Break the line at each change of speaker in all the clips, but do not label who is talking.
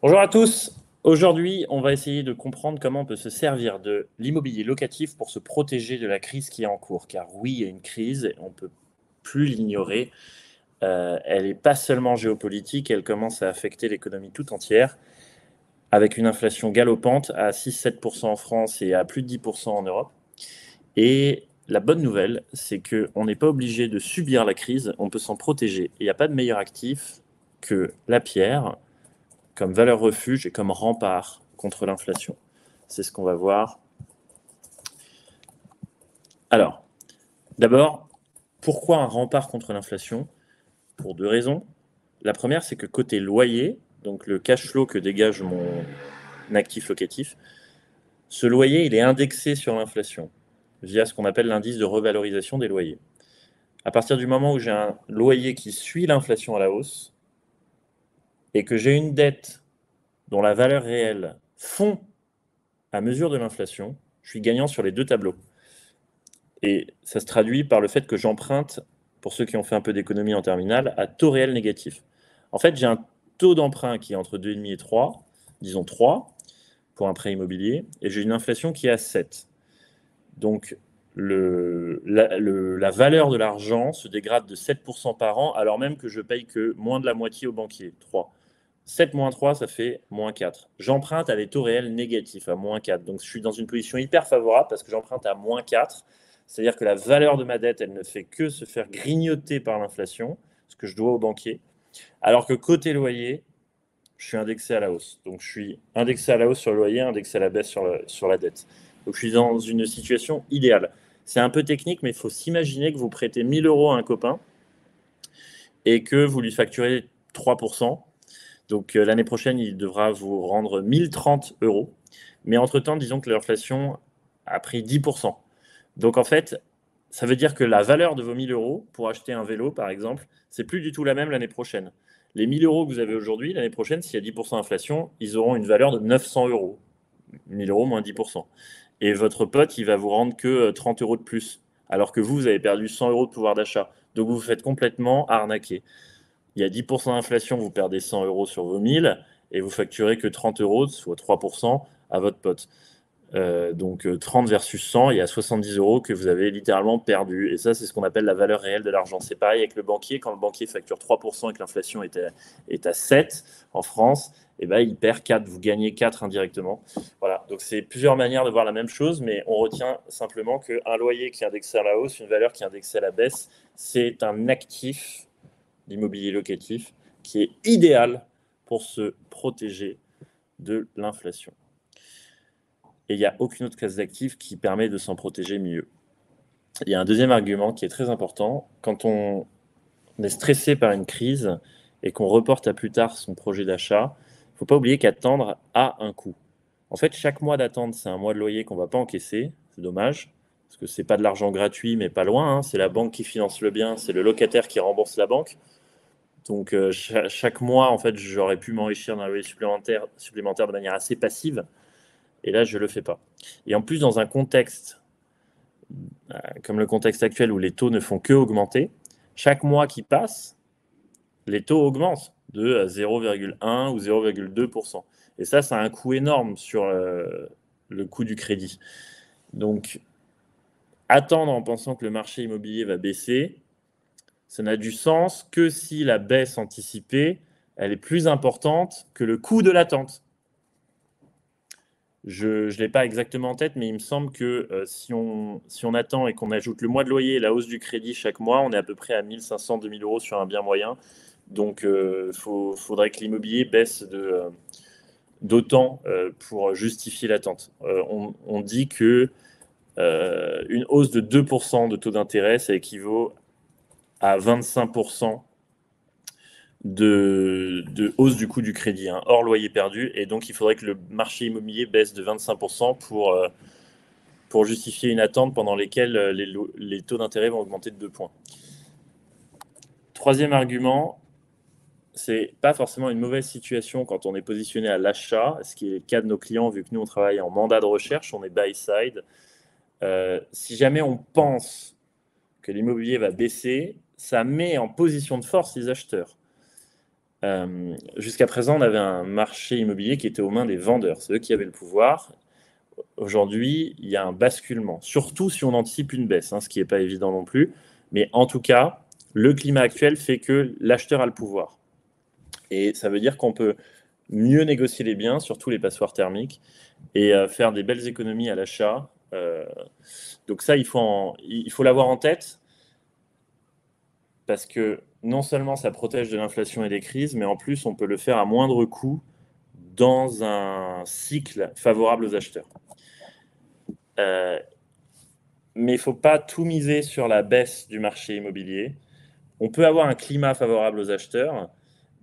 Bonjour à tous. Aujourd'hui, on va essayer de comprendre comment on peut se servir de l'immobilier locatif pour se protéger de la crise qui est en cours. Car oui, il y a une crise, et on ne peut plus l'ignorer. Elle n'est pas seulement géopolitique, elle commence à affecter l'économie tout entière, avec une inflation galopante à 6-7% en France et à plus de 10% en Europe. Et la bonne nouvelle, c'est qu'on n'est pas obligé de subir la crise, on peut s'en protéger. Et il n'y a pas de meilleur actif que la pierre, comme valeur refuge et comme rempart contre l'inflation. C'est ce qu'on va voir. Alors, d'abord, pourquoi un rempart contre l'inflation? Pour deux raisons. La première, c'est que côté loyer, donc le cash flow que dégage mon actif locatif, ce loyer, il est indexé sur l'inflation via ce qu'on appelle l'indice de revalorisation des loyers. À partir du moment où j'ai un loyer qui suit l'inflation à la hausse et que j'ai une dette dont la valeur réelle fond à mesure de l'inflation, je suis gagnant sur les deux tableaux. Et ça se traduit par le fait que j'emprunte, pour ceux qui ont fait un peu d'économie en terminale, à taux réel négatif. En fait, j'ai un taux d'emprunt qui est entre 2,5 et 3, disons 3, pour un prêt immobilier, et j'ai une inflation qui est à 7. Donc, la valeur de l'argent se dégrade de 7% par an, alors même que je paye que moins de la moitié au banquier, 3. 7 moins 3, ça fait moins 4. J'emprunte à des taux réels négatifs, à moins 4. Donc, je suis dans une position hyper favorable parce que j'emprunte à moins 4. C'est-à-dire que la valeur de ma dette, elle ne fait que se faire grignoter par l'inflation, ce que je dois au banquier. Alors que côté loyer, je suis indexé à la hausse. Donc, je suis indexé à la hausse sur le loyer, indexé à la baisse sur la dette. Donc, je suis dans une situation idéale. C'est un peu technique, mais il faut s'imaginer que vous prêtez 1 000 euros à un copain et que vous lui facturez 3%. Donc l'année prochaine, il devra vous rendre 1030 euros. Mais entre-temps, disons que l'inflation a pris 10%. Donc en fait, ça veut dire que la valeur de vos 1000 euros pour acheter un vélo, par exemple, c'est plus du tout la même l'année prochaine. Les 1000 euros que vous avez aujourd'hui, l'année prochaine, s'il y a 10% d'inflation, ils auront une valeur de 900 euros. 1000 euros moins 10%. Et votre pote, il va vous rendre que 30 euros de plus. Alors que vous, vous avez perdu 100 euros de pouvoir d'achat. Donc vous vous faites complètement arnaquer. Il y a 10% d'inflation, vous perdez 100 euros sur vos 1000 et vous facturez que 30 euros, soit 3% à votre pote. Donc 30 versus 100, il y a 70 euros que vous avez littéralement perdu. Et ça, c'est ce qu'on appelle la valeur réelle de l'argent. C'est pareil avec le banquier. Quand le banquier facture 3% et que l'inflation est à 7 en France, eh ben, il perd 4. Vous gagnez 4 indirectement. Voilà. Donc c'est plusieurs manières de voir la même chose, mais on retient simplement qu'un loyer qui est indexé à la hausse, une valeur qui est indexée à la baisse, c'est un actif, l'immobilier locatif, qui est idéal pour se protéger de l'inflation. Et il n'y a aucune autre classe d'actifs qui permet de s'en protéger mieux. Il y a un deuxième argument qui est très important. Quand on est stressé par une crise et qu'on reporte à plus tard son projet d'achat, il ne faut pas oublier qu'attendre a un coût. En fait, chaque mois d'attente, c'est un mois de loyer qu'on ne va pas encaisser. C'est dommage, parce que ce n'est pas de l'argent gratuit, mais pas loin, hein. C'est la banque qui finance le bien, c'est le locataire qui rembourse la banque. Donc chaque mois, en fait, j'aurais pu m'enrichir d'un loyer supplémentaire de manière assez passive. Et là, je ne le fais pas. Et en plus, dans un contexte comme le contexte actuel où les taux ne font que augmenter, chaque mois qui passe, les taux augmentent de 0,1 ou 0,2%. Et ça a un coût énorme sur le coût du crédit. Donc, attendre en pensant que le marché immobilier va baisser, ça n'a du sens que si la baisse anticipée, elle est plus importante que le coût de l'attente. Je ne l'ai pas exactement en tête, mais il me semble que si on attend et qu'on ajoute le mois de loyer et la hausse du crédit chaque mois, on est à peu près à 1 500, 2 000 euros sur un bien moyen. Donc, il faudrait que l'immobilier baisse d'autant pour justifier l'attente. On dit que une hausse de 2% de taux d'intérêt, ça équivaut à 25% de hausse du coût du crédit, hein, hors loyer perdu. Et donc, il faudrait que le marché immobilier baisse de 25% pour justifier une attente pendant lesquelles les taux d'intérêt vont augmenter de 2 points. Troisième argument, c'est pas forcément une mauvaise situation quand on est positionné à l'achat, ce qui est le cas de nos clients, vu que nous, on travaille en mandat de recherche, on est buy-side. Si jamais on pense que l'immobilier va baisser, ça met en position de force les acheteurs. Jusqu'à présent, on avait un marché immobilier qui était aux mains des vendeurs. C'est eux qui avaient le pouvoir. Aujourd'hui, il y a un basculement, surtout si on anticipe une baisse, hein, ce qui n'est pas évident non plus. Mais en tout cas, le climat actuel fait que l'acheteur a le pouvoir. Et ça veut dire qu'on peut mieux négocier les biens, surtout les passoires thermiques, et faire des belles économies à l'achat. Donc ça, il faut l'avoir en tête, parce que non seulement ça protège de l'inflation et des crises, mais en plus, on peut le faire à moindre coût dans un cycle favorable aux acheteurs. Mais il ne faut pas tout miser sur la baisse du marché immobilier. On peut avoir un climat favorable aux acheteurs,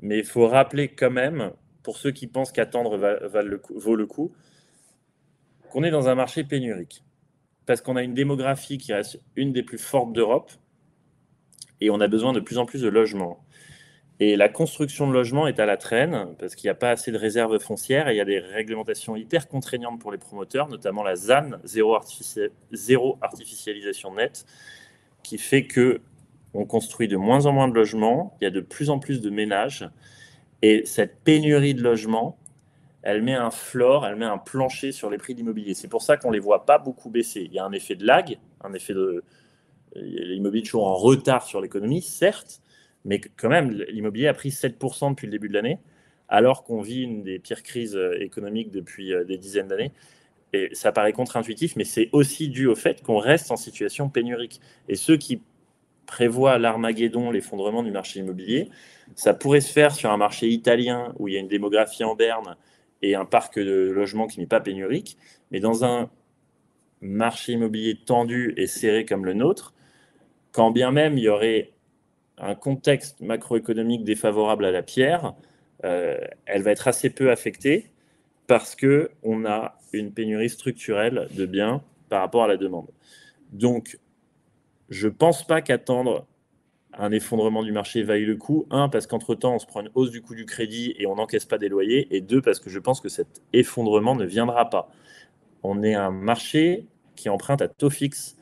mais il faut rappeler quand même, pour ceux qui pensent qu'attendre vaut le coup, qu'on est dans un marché pénurique. Parce qu'on a une démographie qui reste une des plus fortes d'Europe, et on a besoin de plus en plus de logements. Et la construction de logements est à la traîne, parce qu'il n'y a pas assez de réserves foncières, et il y a des réglementations hyper contraignantes pour les promoteurs, notamment la ZAN, zéro artificialisation nette, qui fait que on construit de moins en moins de logements, il y a de plus en plus de ménages, et cette pénurie de logements, elle met un floor, elle met un plancher sur les prix de l'immobilier. C'est pour ça qu'on ne les voit pas beaucoup baisser. Il y a un effet de lag, un effet de... L'immobilier est toujours en retard sur l'économie, certes, mais quand même, l'immobilier a pris 7% depuis le début de l'année, alors qu'on vit une des pires crises économiques depuis des dizaines d'années. Et ça paraît contre-intuitif, mais c'est aussi dû au fait qu'on reste en situation pénurique. Et ceux qui prévoient l'Armageddon, l'effondrement du marché immobilier, ça pourrait se faire sur un marché italien où il y a une démographie en berne et un parc de logements qui n'est pas pénurique, mais dans un marché immobilier tendu et serré comme le nôtre, quand bien même il y aurait un contexte macroéconomique défavorable à la pierre, elle va être assez peu affectée parce qu'on a une pénurie structurelle de biens par rapport à la demande. Donc, je ne pense pas qu'attendre un effondrement du marché vaille le coup. Un, parce qu'entre-temps, on se prend une hausse du coût du crédit et on n'encaisse pas des loyers. Et deux, parce que je pense que cet effondrement ne viendra pas. On est un marché qui emprunte à taux fixe,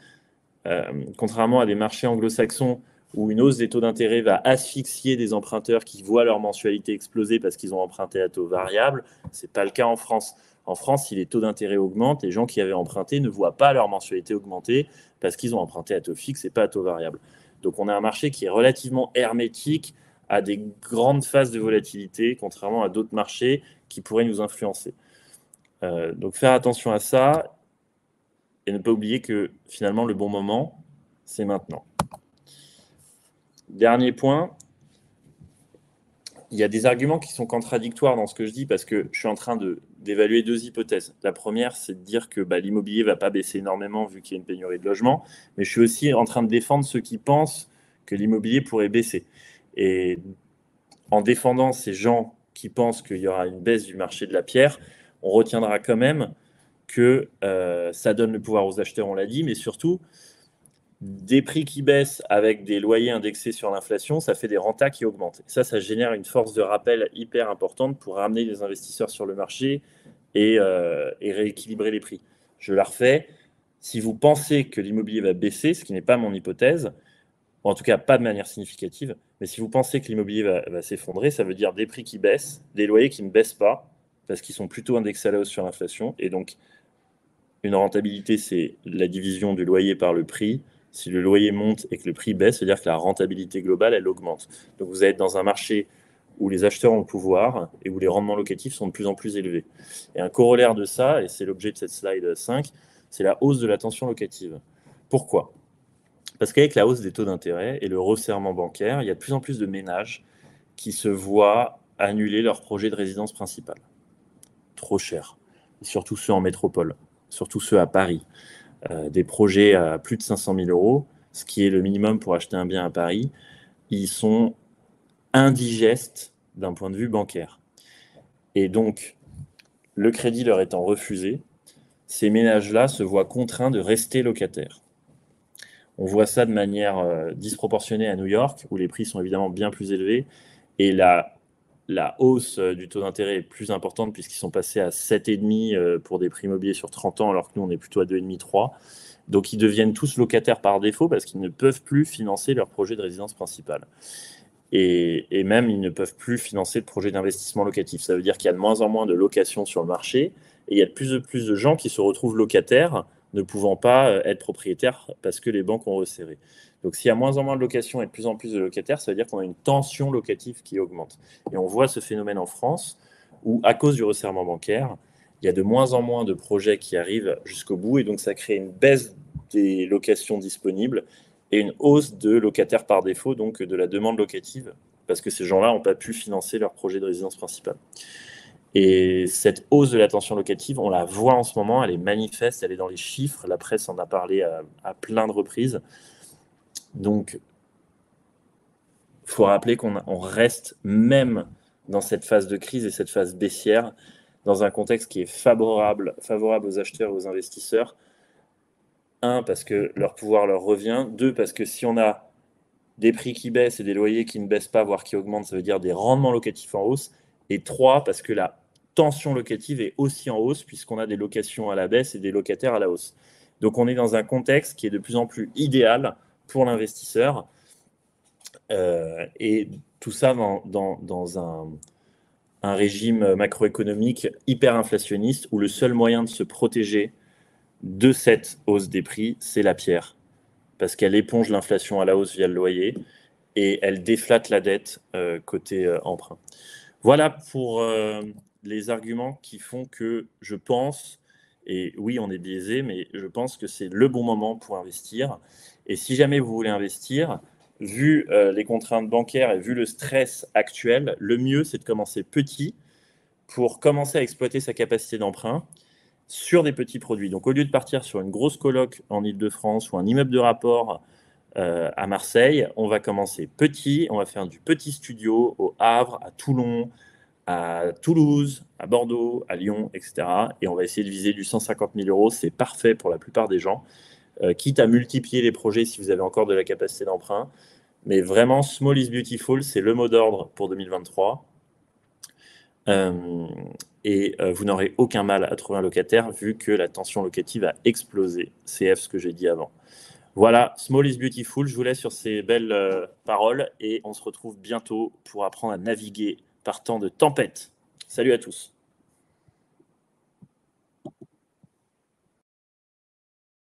contrairement à des marchés anglo-saxons où une hausse des taux d'intérêt va asphyxier des emprunteurs qui voient leur mensualité exploser parce qu'ils ont emprunté à taux variable. Ce n'est pas le cas en France. En France, si les taux d'intérêt augmentent, les gens qui avaient emprunté ne voient pas leur mensualité augmenter parce qu'ils ont emprunté à taux fixe et pas à taux variable. Donc on a un marché qui est relativement hermétique à des grandes phases de volatilité, contrairement à d'autres marchés qui pourraient nous influencer. Donc faire attention à ça et ne pas oublier que finalement le bon moment, c'est maintenant. Dernier point, il y a des arguments qui sont contradictoires dans ce que je dis parce que je suis en train d'évaluer deux hypothèses. La première, c'est de dire que l'immobilier ne va pas baisser énormément vu qu'il y a une pénurie de logements, mais je suis aussi en train de défendre ceux qui pensent que l'immobilier pourrait baisser. Et en défendant ces gens qui pensent qu'il y aura une baisse du marché de la pierre, on retiendra quand même que ça donne le pouvoir aux acheteurs, on l'a dit, mais surtout, des prix qui baissent avec des loyers indexés sur l'inflation, ça fait des rentas qui augmentent. Et ça génère une force de rappel hyper importante pour ramener les investisseurs sur le marché et rééquilibrer les prix. Je la refais. Si vous pensez que l'immobilier va baisser, ce qui n'est pas mon hypothèse, ou en tout cas pas de manière significative, mais si vous pensez que l'immobilier va s'effondrer, ça veut dire des prix qui baissent, des loyers qui ne baissent pas, parce qu'ils sont plutôt indexés à la hausse sur l'inflation. Et donc, une rentabilité, c'est la division du loyer par le prix. Si le loyer monte et que le prix baisse, c'est-à-dire que la rentabilité globale, elle augmente. Donc vous allez être dans un marché où les acheteurs ont le pouvoir et où les rendements locatifs sont de plus en plus élevés. Et un corollaire de ça, et c'est l'objet de cette slide 5, c'est la hausse de la tension locative. Pourquoi ? Parce qu'avec la hausse des taux d'intérêt et le resserrement bancaire, il y a de plus en plus de ménages qui se voient annuler leur projet de résidence principale. Trop cher. Surtout ceux en métropole, surtout ceux à Paris. Des projets à plus de 500 000 euros, ce qui est le minimum pour acheter un bien à Paris, ils sont indigestes d'un point de vue bancaire. Et donc, le crédit leur étant refusé, ces ménages-là se voient contraints de rester locataires. On voit ça de manière disproportionnée à New York, où les prix sont évidemment bien plus élevés, et la hausse du taux d'intérêt est plus importante puisqu'ils sont passés à 7,5 pour des prix immobiliers sur 30 ans, alors que nous, on est plutôt à 2,5, 3. Donc, ils deviennent tous locataires par défaut parce qu'ils ne peuvent plus financer leur projet de résidence principale. et même, ils ne peuvent plus financer de projets d'investissement locatif. Ça veut dire qu'il y a de moins en moins de locations sur le marché et il y a de plus de gens qui se retrouvent locataires, ne pouvant pas être propriétaires parce que les banques ont resserré. Donc, s'il y a moins en moins de locations et de plus en plus de locataires, ça veut dire qu'on a une tension locative qui augmente. Et on voit ce phénomène en France où, à cause du resserrement bancaire, il y a de moins en moins de projets qui arrivent jusqu'au bout et donc ça crée une baisse des locations disponibles et une hausse de locataires par défaut, donc de la demande locative, parce que ces gens-là n'ont pas pu financer leur projet de résidence principale. Et cette hausse de la tension locative, on la voit en ce moment, elle est manifeste, elle est dans les chiffres, la presse en a parlé à plein de reprises. Donc, il faut rappeler qu'on reste même dans cette phase de crise et cette phase baissière, dans un contexte qui est favorable aux acheteurs et aux investisseurs. Un, parce que leur pouvoir leur revient. Deux, parce que si on a des prix qui baissent et des loyers qui ne baissent pas, voire qui augmentent, ça veut dire des rendements locatifs en hausse. Et trois, parce que la tension locative est aussi en hausse, puisqu'on a des locations à la baisse et des locataires à la hausse. Donc on est dans un contexte qui est de plus en plus idéal pour l'investisseur. Et tout ça dans un régime macroéconomique hyper inflationniste, où le seul moyen de se protéger de cette hausse des prix, c'est la pierre. Parce qu'elle éponge l'inflation à la hausse via le loyer et elle déflate la dette côté emprunt. Voilà pour les arguments qui font que je pense, et oui, on est biaisé, mais je pense que c'est le bon moment pour investir. Et si jamais vous voulez investir, vu les contraintes bancaires et vu le stress actuel, le mieux, c'est de commencer petit pour commencer à exploiter sa capacité d'emprunt sur des petits produits. Donc, au lieu de partir sur une grosse coloc en Île-de-France ou un immeuble de rapport à Marseille, on va commencer petit, on va faire du petit studio au Havre, à Toulon, à Toulouse, à Bordeaux, à Lyon, etc. Et on va essayer de viser du 150 000 euros. C'est parfait pour la plupart des gens, quitte à multiplier les projets si vous avez encore de la capacité d'emprunt. Mais vraiment, small is beautiful, c'est le mot d'ordre pour 2023. Vous n'aurez aucun mal à trouver un locataire vu que la tension locative a explosé. CF, ce que j'ai dit avant. Voilà, small is beautiful. Je vous laisse sur ces belles paroles et on se retrouve bientôt pour apprendre à naviguer par temps de tempête. Salut à tous.